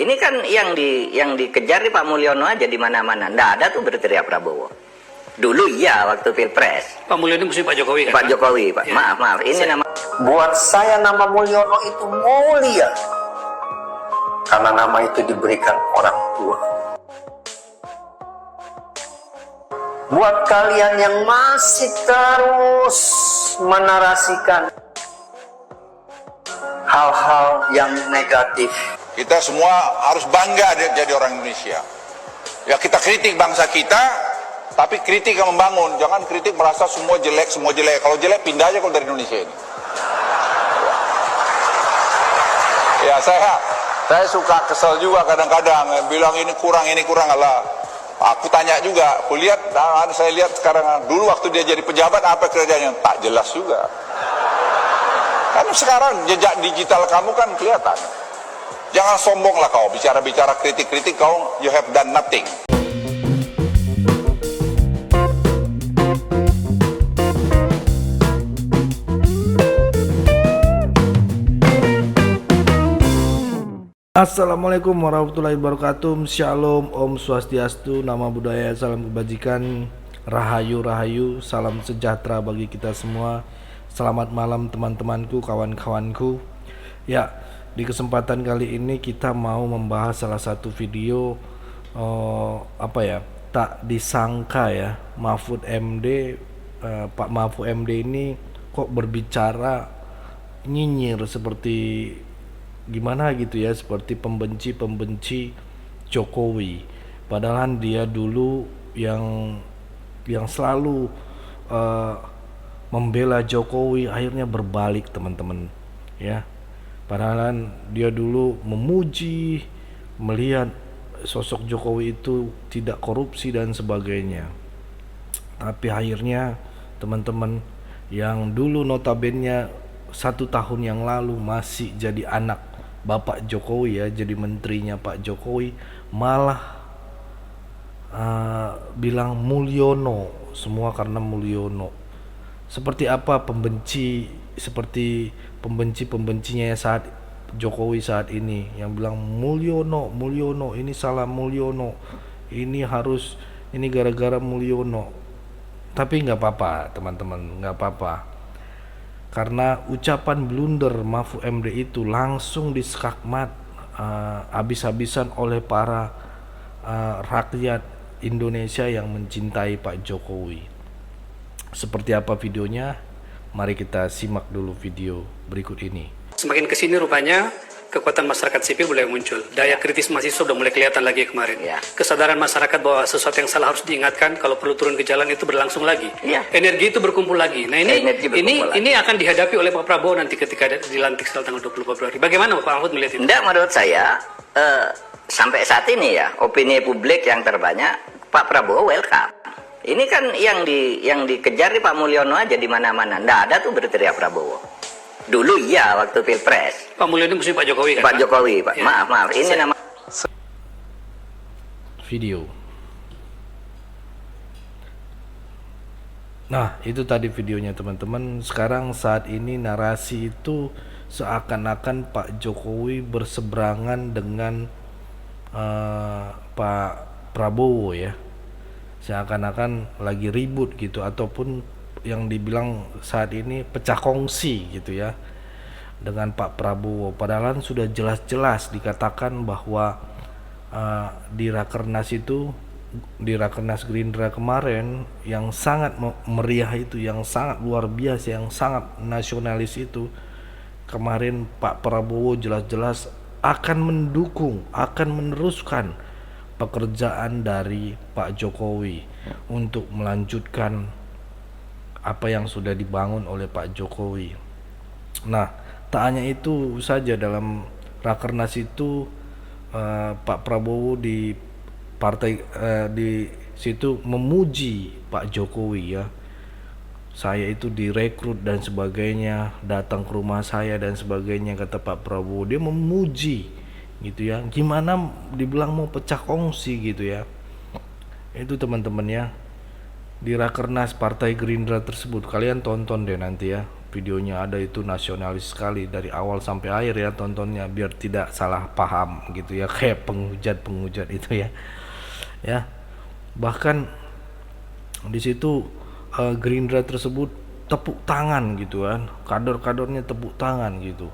Ini kan yang dikejar di Pak Mulyono aja di mana-mana. Nggak ada tuh berteriak Prabowo. Dulu iya waktu Pilpres. Pak Mulyono musuh Pak Jokowi kan? Pak Jokowi, Pak. Ya. Maaf. Ini nama. Buat saya nama Mulyono itu mulia. Karena nama itu diberikan orang tua. Buat kalian yang masih terus menarasikan hal-hal yang negatif, kita semua harus bangga jadi orang Indonesia. Ya, kita kritik bangsa kita, tapi kritik yang membangun. Jangan kritik merasa semua jelek. Kalau jelek pindah aja kalau dari Indonesia ini. Ya, saya suka kesel juga kadang-kadang bilang ini kurang Allah. Aku tanya juga, saya lihat sekarang dulu waktu dia jadi pejabat apa kerjanya, tak jelas juga. Kan sekarang jejak digital kamu kan kelihatan. Jangan sombong lah kau, bicara-bicara kritik-kritik kau, you have done nothing. Assalamualaikum warahmatullahi wabarakatuh. Shalom, Om Swastiastu, Nama Budaya, salam kebajikan, Rahayu, salam sejahtera bagi kita semua. Selamat malam teman-temanku, kawan-kawanku. Ya, di kesempatan kali ini kita mau membahas salah satu video tak disangka ya, Mahfud MD, Pak Mahfud MD ini kok berbicara nyinyir seperti gimana gitu ya, seperti pembenci Jokowi. Padahal dia dulu yang selalu membela Jokowi, akhirnya berbalik teman-teman ya. Padahal dia dulu memuji, melihat sosok Jokowi itu tidak korupsi dan sebagainya. Tapi akhirnya teman-teman yang dulu notabene 1 tahun yang lalu masih jadi anak Bapak Jokowi ya, jadi menterinya Pak Jokowi, malah bilang Mulyono, semua karena Mulyono. Seperti apa pembencinya saat Jokowi saat ini yang bilang Mulyono, ini salah Mulyono, ini gara-gara Mulyono. Tapi nggak apa-apa teman-teman, nggak apa-apa. Karena ucapan blunder Mahfud MD itu langsung diskakmat habis-habisan oleh para rakyat Indonesia yang mencintai Pak Jokowi. Seperti apa videonya? Mari kita simak dulu video berikut ini. Semakin kesini rupanya kekuatan masyarakat sipil mulai muncul. Daya kritis mahasiswa sudah mulai kelihatan lagi kemarin. Ya. Kesadaran masyarakat bahwa sesuatu yang salah harus diingatkan, kalau perlu turun ke jalan itu berlangsung lagi. Ya. Energi itu berkumpul lagi. Nah ini akan dihadapi oleh Pak Prabowo nanti ketika dilantik setelah tanggal 20 Februari. Bagaimana Pak Mahfud melihat itu? Enggak, menurut saya sampai saat ini ya, opini publik yang terbanyak Pak Prabowo welcome. Ini kan yang dikejar di Pak Mulyono aja di mana-mana. Nggak ada tuh berteriak Prabowo. Dulu iya waktu Pilpres. Pak Mulyono musuh Pak Jokowi kan? Pak Jokowi, Pak. Ya. Maaf. Ini nama video. Nah, itu tadi videonya teman-teman. Sekarang saat ini narasi itu seakan-akan Pak Jokowi berseberangan dengan Pak Prabowo ya. Seakan-akan lagi ribut gitu, ataupun yang dibilang saat ini pecah kongsi gitu ya dengan Pak Prabowo. Padahal sudah jelas-jelas dikatakan bahwa di Rakernas Gerindra kemarin yang sangat meriah itu, yang sangat luar biasa, yang sangat nasionalis itu, kemarin Pak Prabowo jelas-jelas akan mendukung, akan meneruskan pekerjaan dari Pak Jokowi untuk melanjutkan apa yang sudah dibangun oleh Pak Jokowi. Nah, tak hanya itu saja, dalam Rakernas itu Pak Prabowo di situ memuji Pak Jokowi ya. Saya itu direkrut dan sebagainya, datang ke rumah saya dan sebagainya, kata Pak Prabowo. Dia memuji gitu ya. Gimana dibilang mau pecah kongsi gitu ya. Itu teman-teman ya, di Rakernas Partai Gerindra tersebut. Kalian tonton deh nanti ya, videonya ada itu nasionalis sekali dari awal sampai akhir ya, tontonnya biar tidak salah paham gitu ya, kayak penghujat itu ya. Bahkan di situ Gerindra tersebut tepuk tangan gitu kan, kader-kadernya tepuk tangan gitu,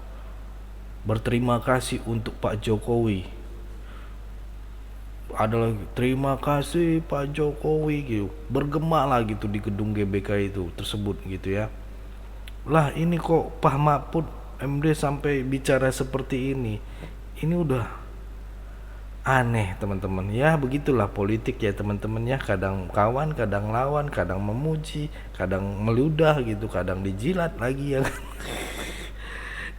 berterima kasih untuk Pak Jokowi. Ada lagi, terima kasih Pak Jokowi gitu, bergema lah gitu di gedung GBK itu tersebut gitu ya. Lah ini kok Pak Mahfud MD sampai bicara seperti ini udah aneh teman-teman ya. Begitulah politik ya teman-teman ya, kadang kawan, kadang lawan, kadang memuji, kadang meludah gitu, kadang dijilat lagi ya kan.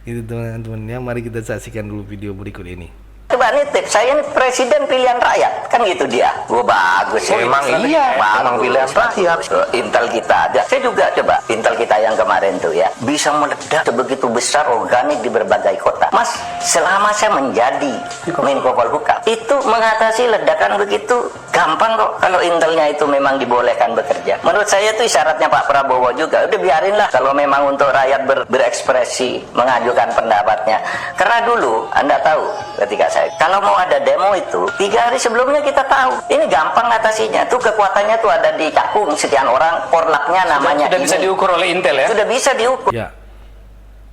Gitu teman-teman ya, mari kita saksikan dulu video berikut ini. Coba nitip, saya ini presiden pilihan rakyat, kan gitu dia. Gua bagus. Emang iya, emang pilihan rakyat. Intel kita ada. Saya juga coba Intel kita yang kemarin tuh ya, bisa meledak begitu besar organik di berbagai kota. Mas, selama saya menjadi Menko Polhukam, itu mengatasi ledakan begitu gampang kok. Kalau Intelnya itu memang dibolehkan bekerja. Menurut saya itu isyaratnya Pak Prabowo juga. Udah biarinlah kalau memang untuk rakyat berekspresi, mengajukan pendapatnya. Karena dulu Anda tahu ketika kalau mau ada demo itu 3 hari sebelumnya kita tahu ini gampang atasinya tuh, kekuatannya tuh ada di Cakung sekian orang, porlaknya namanya sudah bisa diukur oleh Intel ya, sudah bisa diukur ya.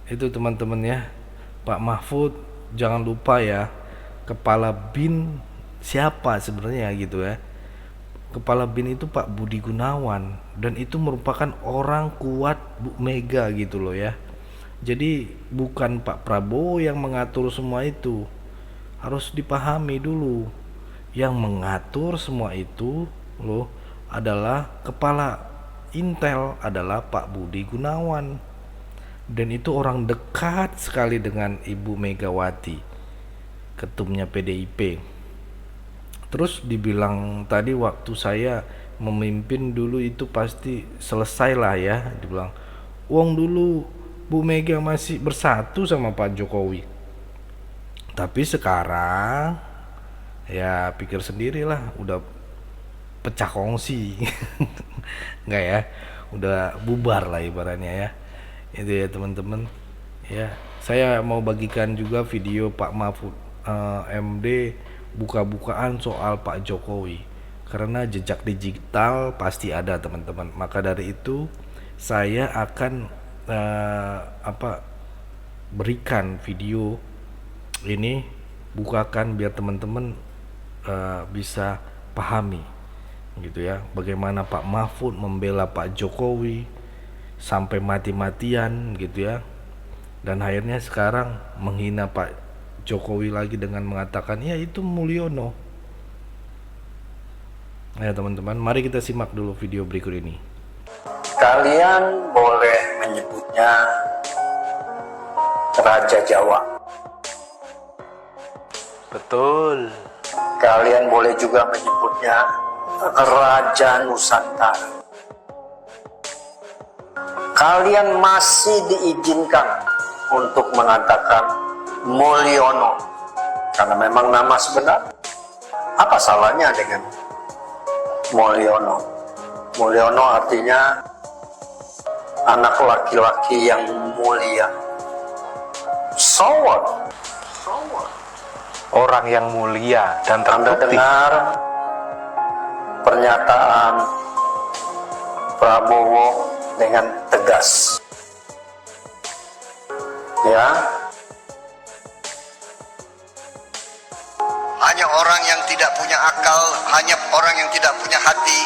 Itu teman-teman ya, Pak Mahfud jangan lupa ya, kepala BIN siapa sebenarnya gitu ya. Kepala BIN itu Pak Budi Gunawan, dan itu merupakan orang kuat Bu Mega gitu loh ya. Jadi bukan Pak Prabowo yang mengatur semua itu, harus dipahami dulu. Yang mengatur semua itu loh adalah kepala Intel, adalah Pak Budi Gunawan, dan itu orang dekat sekali dengan Ibu Megawati, ketumnya PDIP. Terus dibilang tadi waktu saya memimpin dulu itu pasti selesai lah ya, dibilang uang dulu Bu Mega masih bersatu sama Pak Jokowi. Tapi sekarang ya pikir sendirilah, udah pecah kongsi. Enggak ya, udah bubar lah ibaratnya ya. Itu ya teman-teman ya. Saya mau bagikan juga video Pak Mahfud MD buka-bukaan soal Pak Jokowi, karena jejak digital pasti ada teman-teman. Maka dari itu saya akan berikan video ini, bukakan biar teman-teman bisa pahami gitu ya, bagaimana Pak Mahfud membela Pak Jokowi sampai mati-matian gitu ya, dan akhirnya sekarang menghina Pak Jokowi lagi dengan mengatakan ya itu Mulyono. Ya teman-teman, mari kita simak dulu video berikut ini. Kalian boleh menyebutnya Raja Jawa. Betul. Kalian boleh juga menyebutnya Raja Nusantara. Kalian masih diizinkan untuk mengatakan Mulyono, karena memang nama sebenar. Apa salahnya dengan Mulyono? Mulyono artinya anak laki-laki yang mulia. So what? Orang yang mulia dan Anda terbukti. dengar pernyataan Prabowo dengan tegas. Ya. Hanya orang yang tidak punya akal, hanya orang yang tidak punya hati,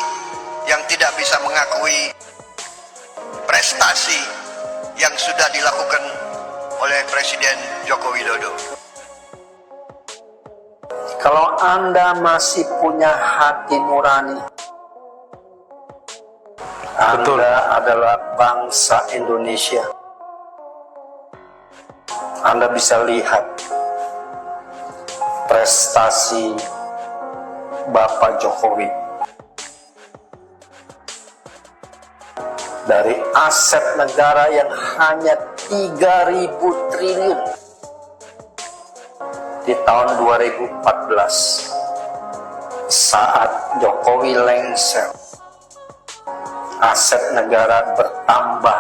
yang tidak bisa mengakui prestasi yang sudah dilakukan oleh Presiden Joko Widodo. Kalau Anda masih punya hati nurani, Betul. Anda adalah bangsa Indonesia. Anda bisa lihat prestasi Bapak Jokowi. Dari aset negara yang hanya 3.000 triliun di tahun 2014 saat Jokowi lengser, aset negara bertambah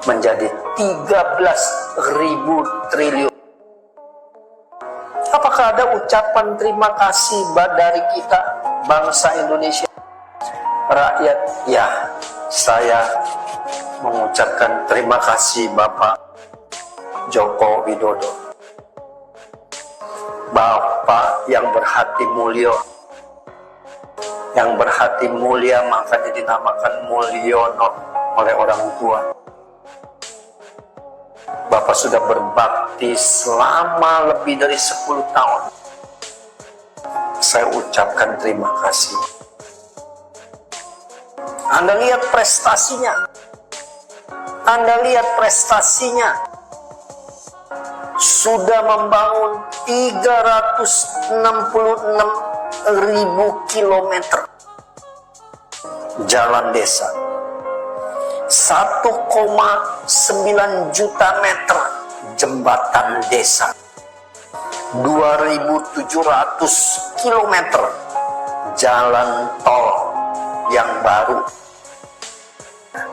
menjadi 13.000 triliun. Apakah ada ucapan terima kasih dari kita, bangsa Indonesia, rakyat? Ya, saya mengucapkan terima kasih Bapak Joko Widodo, Bapak yang berhati mulia. Yang berhati mulia makanya dinamakan Mulyono oleh orang tua. Bapak sudah berbakti selama lebih dari 10 tahun. Saya ucapkan terima kasih. Anda lihat prestasinya. Anda lihat prestasinya. Sudah membangun 366.000 kilometer jalan desa, 1,9 juta meter jembatan desa, 2.700 kilometer jalan tol yang baru,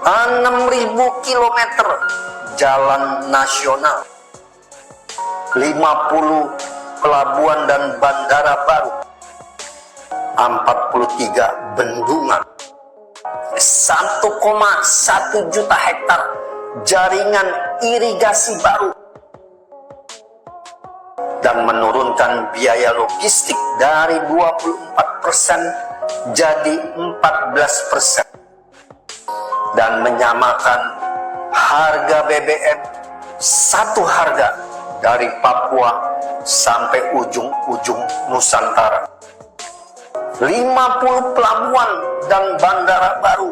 6.000 kilometer jalan nasional, 50 pelabuhan dan bandara baru, 43 bendungan, 1,1 juta hektar jaringan irigasi baru, dan menurunkan biaya logistik dari 24% jadi 14%, dan menyamakan harga BBM satu harga dari Papua sampai ujung-ujung Nusantara. 50 pelabuhan dan bandara baru,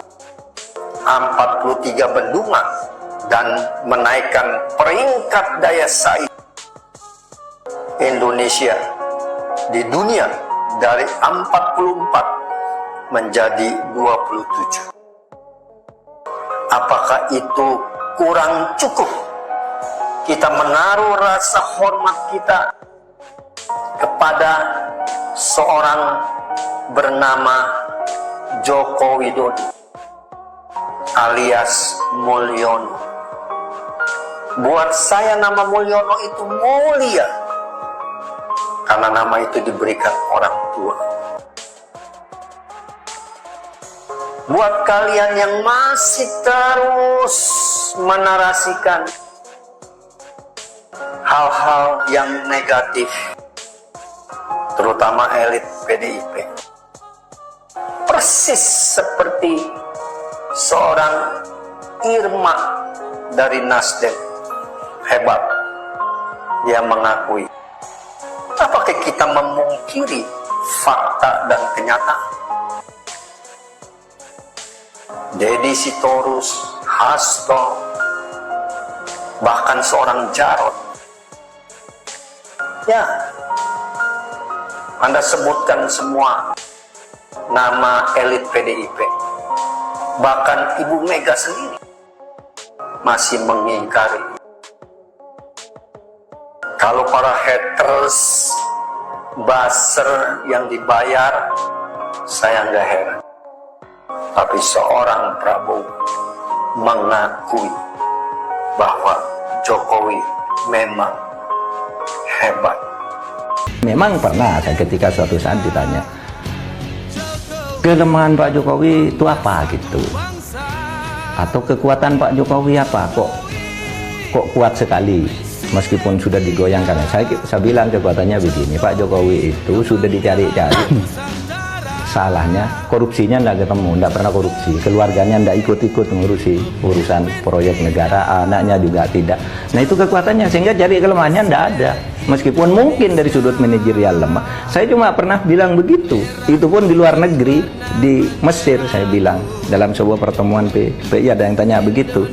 43 bendungan, dan menaikkan peringkat daya saing Indonesia di dunia dari 44 menjadi 27. Apakah itu kurang cukup kita menaruh rasa hormat kita kepada seorang bernama Joko Widodo alias Mulyono? Buat saya nama Mulyono itu mulia karena nama itu diberikan orang tua. Buat kalian yang masih terus menarasikan hal-hal yang negatif, terutama elit PDIP, persis seperti seorang Irma dari Nasdem, hebat, dia mengakui. Apakah kita memungkiri fakta dan kenyataan? Deddy Sitorus, Hasto, bahkan seorang Jarod, ya, Anda sebutkan semua nama elit PDIP, bahkan Ibu Mega sendiri masih mengingkari. Kalau para haters, buzzer yang dibayar, saya nggak heran. Tapi seorang Prabowo mengakui bahwa Jokowi memang hebat. Memang pernah saya ketika suatu saat ditanya, kelemahan Pak Jokowi itu apa gitu, atau kekuatan Pak Jokowi apa, kok kuat sekali meskipun sudah digoyangkan. Saya bilang kekuatannya begini, Pak Jokowi itu sudah dicari-cari, salahnya korupsinya tidak ketemu, tidak pernah korupsi, keluarganya tidak ikut-ikut mengurusi urusan proyek negara, anaknya juga tidak. Nah itu kekuatannya, sehingga cari kelemahannya tidak ada. Meskipun mungkin dari sudut manajerial lemah. Saya cuma pernah bilang begitu, itu pun di luar negeri, di Mesir saya bilang, dalam sebuah pertemuan PI ada yang tanya begitu.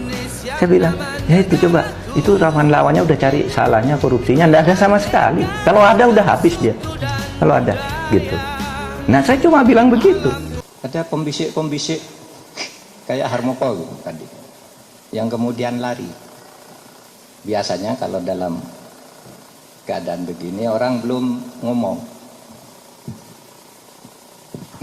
Saya bilang, ya itu coba, itu lawan-lawannya udah cari salahnya, korupsinya tidak ada sama sekali. Kalau ada udah habis dia, kalau ada gitu. Nah saya cuma bilang begitu. Ada pembisik-pembisik kayak Harmoko gitu tadi, yang kemudian lari. Biasanya kalau dalam keadaan begini orang belum ngomong,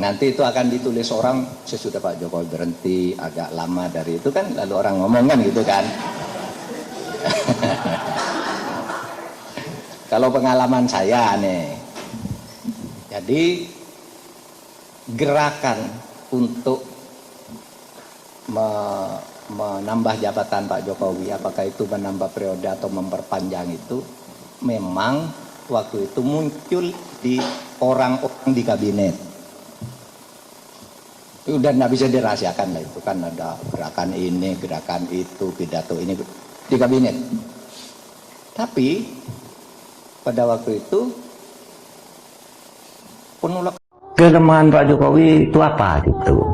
Nanti itu akan ditulis orang sesudah Pak Jokowi berhenti agak lama dari itu kan, lalu orang ngomong kan gitu kan. Kalau pengalaman saya nih, jadi gerakan untuk menambah jabatan Pak Jokowi, apakah itu menambah periode atau memperpanjang, itu memang waktu itu muncul di orang-orang di kabinet. Udah nggak bisa dirahasiakan lah, itu kan ada gerakan ini, gerakan itu, pidato ini di kabinet. Tapi pada waktu itu penolak kelemahan Pak Jokowi itu apa gitu,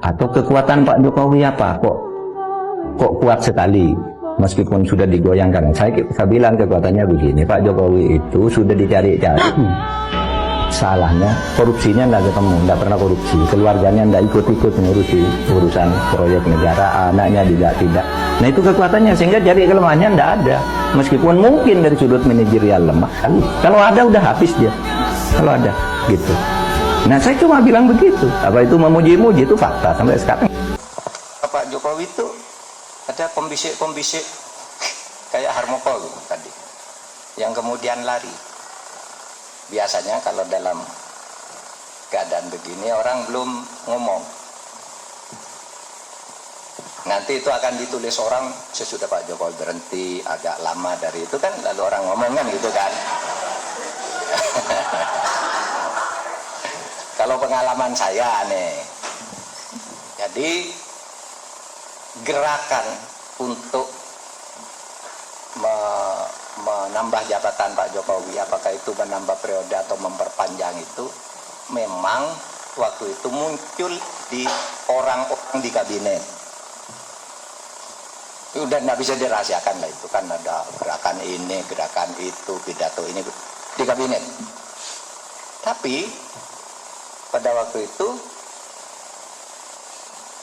atau kekuatan Pak Jokowi apa, kok kuat sekali meskipun sudah digoyangkan. Saya bilang kekuatannya begini, Pak Jokowi itu sudah dicari-cari, salahnya korupsinya nggak ketemu, nggak pernah korupsi, keluarganya nggak ikut-ikut mengurusi urusan proyek negara, anaknya juga tidak. Nah itu kekuatannya, sehingga cari kelemahannya nggak ada, meskipun mungkin dari sudut manajerial lemah. Kalau ada udah habis dia, kalau ada gitu. Nah saya cuma bilang begitu, apa itu memuji-muji, itu fakta sampai sekarang. Pak Jokowi itu ada pembisik-pembisik kayak Harmoko gitu tadi, yang kemudian lari. Biasanya kalau dalam keadaan begini orang belum ngomong, nanti itu akan ditulis orang sesudah Pak Jokowi berhenti agak lama dari itu kan, lalu orang ngomong kan gitu kan. Kalau pengalaman saya nih, jadi gerakan untuk menambah jabatan Pak Jokowi, apakah itu menambah periode atau memperpanjang, itu memang waktu itu muncul di orang-orang di kabinet. Udah nggak bisa dirahasiakan lah, itu kan ada gerakan ini, gerakan itu, pidato ini di kabinet. Tapi pada waktu itu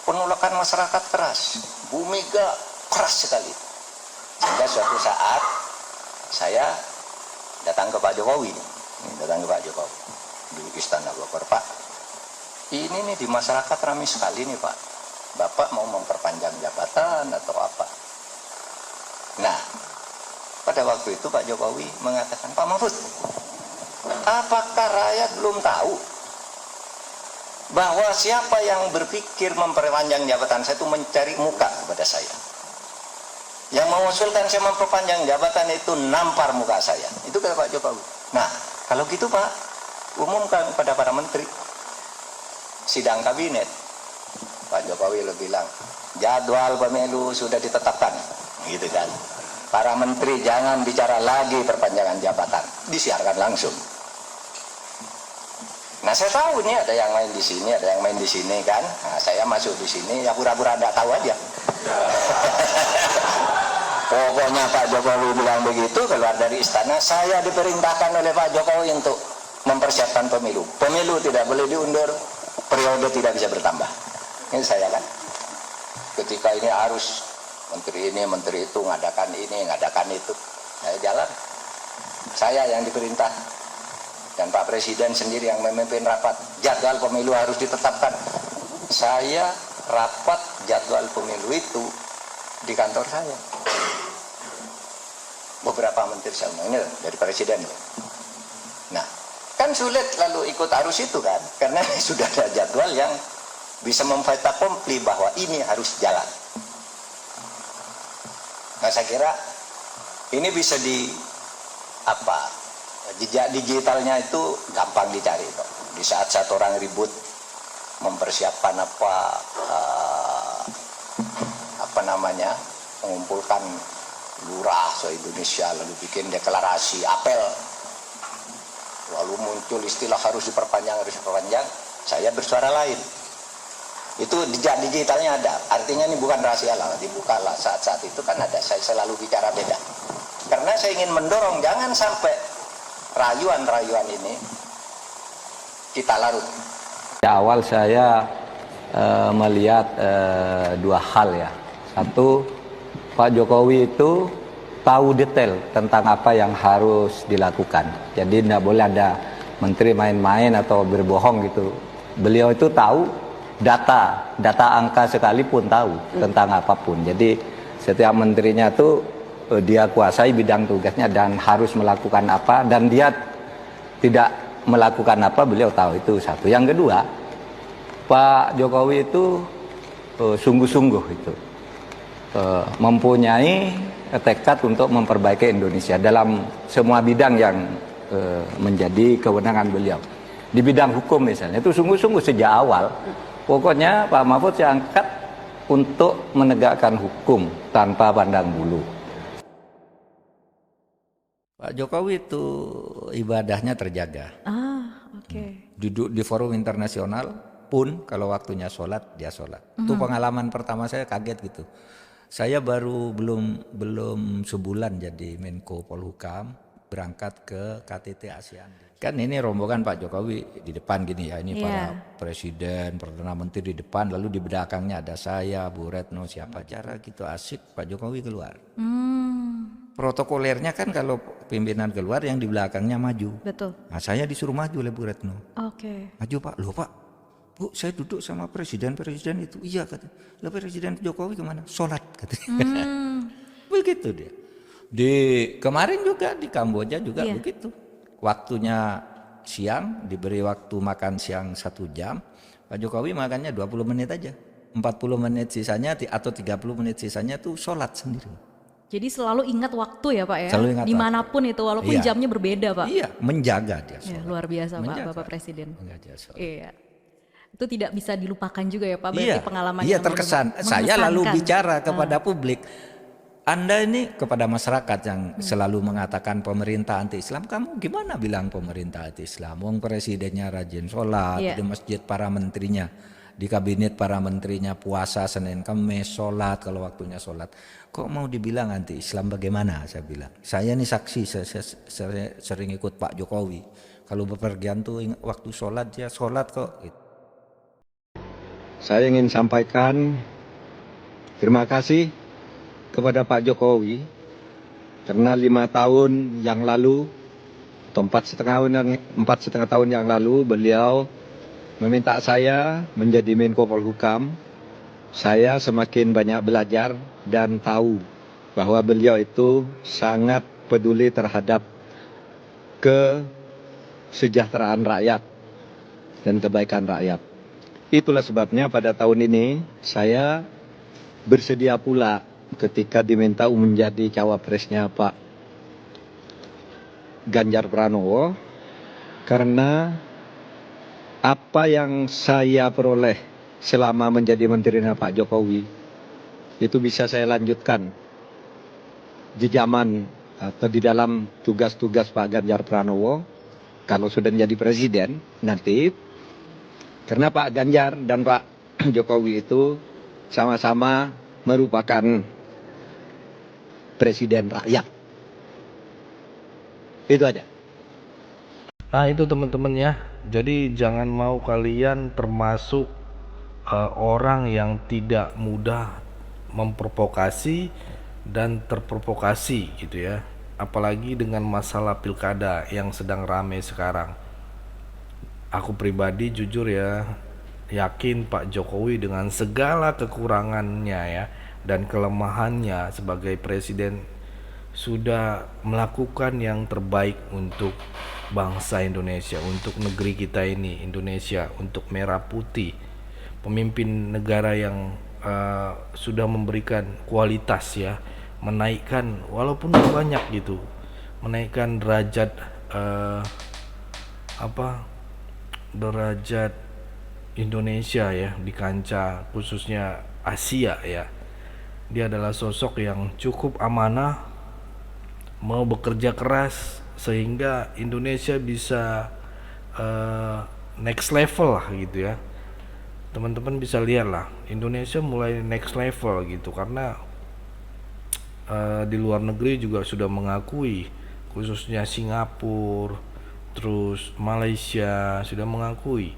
penolakan masyarakat keras, Bu Mega keras sekali, sehingga suatu saat saya datang ke Pak Jokowi, di Istana Bogor. Pak, ini nih di masyarakat ramai sekali nih Pak, Bapak mau memperpanjang jabatan atau apa? Nah, pada waktu itu Pak Jokowi mengatakan, Pak Mahfud, apakah rakyat belum tahu bahwa siapa yang berpikir memperpanjang jabatan saya itu mencari muka kepada saya? Yang mengusulkan saya memperpanjang jabatan itu nampar muka saya. Itu kata Pak Jokowi. Nah, kalau gitu Pak, umumkan kepada para menteri. Sidang kabinet, Pak Jokowi lo bilang, jadwal pemilu sudah ditetapkan, gitu kan. Para menteri jangan bicara lagi perpanjangan jabatan, disiarkan langsung. Nah, saya tahu ini ada yang main di sini, ada yang main di sini kan. Nah, saya masuk di sini, ya pura-pura tidak tahu aja. Pokoknya Pak Jokowi bilang begitu, keluar dari istana, saya diperintahkan oleh Pak Jokowi untuk mempersiapkan pemilu. Pemilu tidak boleh diundur, periode tidak bisa bertambah. Ini saya kan. Ketika ini harus menteri ini, menteri itu, ngadakan ini, ngadakan itu. Saya jalan. Saya yang diperintah. Dan Pak Presiden sendiri yang memimpin rapat. Jadwal pemilu harus ditetapkan. Saya rapat jadwal pemilu itu di kantor saya. Beberapa menteri saya undang, ini dari Presiden. Nah, kan sulit lalu ikut arus itu kan, karena sudah ada jadwal yang bisa memfait accompli bahwa ini harus jalan. Nah, saya kira ini bisa jejak digitalnya itu gampang dicari toh. Di saat orang ribut mempersiapkan mengumpulkan lurah se-Indonesia, lalu bikin deklarasi, apel, lalu muncul istilah harus diperpanjang, saya bersuara lain. Itu jejak digitalnya ada, artinya ini bukan rahasia lah, dibukalah saat-saat itu kan ada, saya selalu bicara beda. Karena saya ingin mendorong jangan sampai rayuan-rayuan ini kita larut. Awal saya melihat dua hal ya. Satu, Pak Jokowi itu tahu detail tentang apa yang harus dilakukan. Jadi tidak boleh ada menteri main-main atau berbohong gitu. Beliau itu tahu data angka sekalipun tahu tentang apapun. Jadi setiap menterinya tuh dia kuasai bidang tugasnya dan harus melakukan apa, dan dia tidak melakukan apa beliau tahu. Itu satu. Yang kedua, Pak Jokowi itu sungguh-sungguh itu mempunyai tekad untuk memperbaiki Indonesia dalam semua bidang yang menjadi kewenangan beliau. Di bidang hukum misalnya itu sungguh-sungguh sejak awal. Pokoknya Pak Mahfud saya angkat untuk menegakkan hukum tanpa pandang bulu. Pak Jokowi itu ibadahnya terjaga. Oke. Duduk di forum internasional pun kalau waktunya sholat, dia sholat. Itu pengalaman pertama saya, kaget gitu. Saya baru belum sebulan jadi Menko Polhukam, berangkat ke KTT ASEAN. Kan ini rombongan Pak Jokowi di depan gini ya, ini para presiden, perdana menteri di depan, lalu di belakangnya ada saya, Bu Retno, siapa, cara gitu asik Pak Jokowi keluar. Protokolernya kan kalau pimpinan keluar yang di belakangnya maju. Betul. Nah, saya disuruh maju oleh Bu Retno. Oke. Maju Pak, loh Pak, Bu saya duduk sama presiden itu. Iya kata. Lah Presiden Jokowi kemana? Sholat katanya. Begitu dia. Di kemarin juga di Kamboja juga begitu. Waktunya siang, diberi waktu makan siang 1 jam. Pak Jokowi makannya 20 menit aja. 40 menit sisanya atau 30 menit sisanya tuh sholat sendiri. Jadi selalu ingat waktu ya Pak ya? Selalu ingat dimanapun waktu. Itu walaupun jamnya berbeda Pak. Iya, menjaga dia sholat. Ya, luar biasa menjaga. Pak, Bapak Presiden. Menjaga sholat. Iya. Itu tidak bisa dilupakan juga ya Pak, berarti pengalaman Iya, yang terkesan. Saya lalu bicara kepada publik. Anda ini kepada masyarakat yang selalu mengatakan pemerintah anti-Islam, kamu gimana bilang pemerintah anti-Islam? Wong presidennya rajin sholat, di masjid para menterinya, di kabinet para menterinya puasa Senin Kamis, sholat kalau waktunya sholat. Kok mau dibilang anti-Islam bagaimana? Saya bilang. Saya ini saksi, saya sering ikut Pak Jokowi. Kalau bepergian tuh waktu sholat dia sholat kok. Saya ingin sampaikan terima kasih kepada Pak Jokowi karena 5 tahun yang lalu atau 4,5 tahun yang lalu beliau meminta saya menjadi Menko Polhukam. Saya semakin banyak belajar dan tahu bahwa beliau itu sangat peduli terhadap kesejahteraan rakyat dan kebaikan rakyat. Itulah sebabnya pada tahun ini saya bersedia pula ketika diminta menjadi cawapresnya Pak Ganjar Pranowo, karena apa yang saya peroleh selama menjadi menterinya Pak Jokowi itu bisa saya lanjutkan di zaman atau di dalam tugas-tugas Pak Ganjar Pranowo kalau sudah menjadi presiden nanti, karena Pak Ganjar dan Pak Jokowi itu sama-sama merupakan presiden rakyat. Itu aja. Nah itu teman-teman ya. Jadi jangan mau kalian termasuk orang yang tidak mudah memprovokasi dan terprovokasi gitu ya. Apalagi dengan masalah pilkada yang sedang ramai sekarang. Aku pribadi jujur ya, yakin Pak Jokowi dengan segala kekurangannya ya dan kelemahannya sebagai presiden sudah melakukan yang terbaik untuk bangsa Indonesia, untuk negeri kita ini Indonesia, untuk merah putih. Pemimpin negara yang sudah memberikan kualitas ya, menaikkan walaupun banyak gitu, menaikkan derajat derajat Indonesia ya di kancah khususnya Asia ya. Dia adalah sosok yang cukup amanah, mau bekerja keras sehingga Indonesia bisa next level lah gitu ya. Teman-teman bisa lihat lah, Indonesia mulai next level gitu karena di luar negeri juga sudah mengakui, khususnya Singapura, terus Malaysia sudah mengakui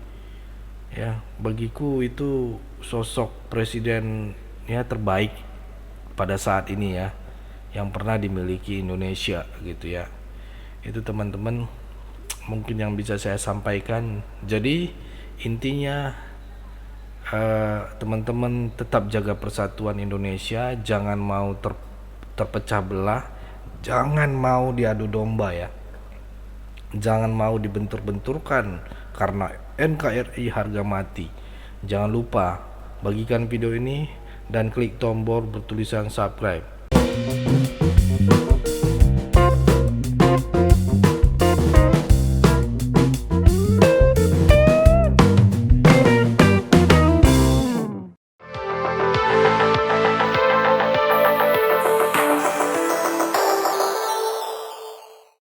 ya. Bagiku itu sosok presiden ya terbaik pada saat ini ya yang pernah dimiliki Indonesia gitu ya. Itu teman-teman mungkin yang bisa saya sampaikan. Jadi intinya teman-teman tetap jaga persatuan Indonesia, jangan mau terpecah belah, jangan mau diadu domba ya, jangan mau dibentur-benturkan karena NKRI harga mati. Jangan lupa bagikan video ini dan klik tombol bertulisan subscribe.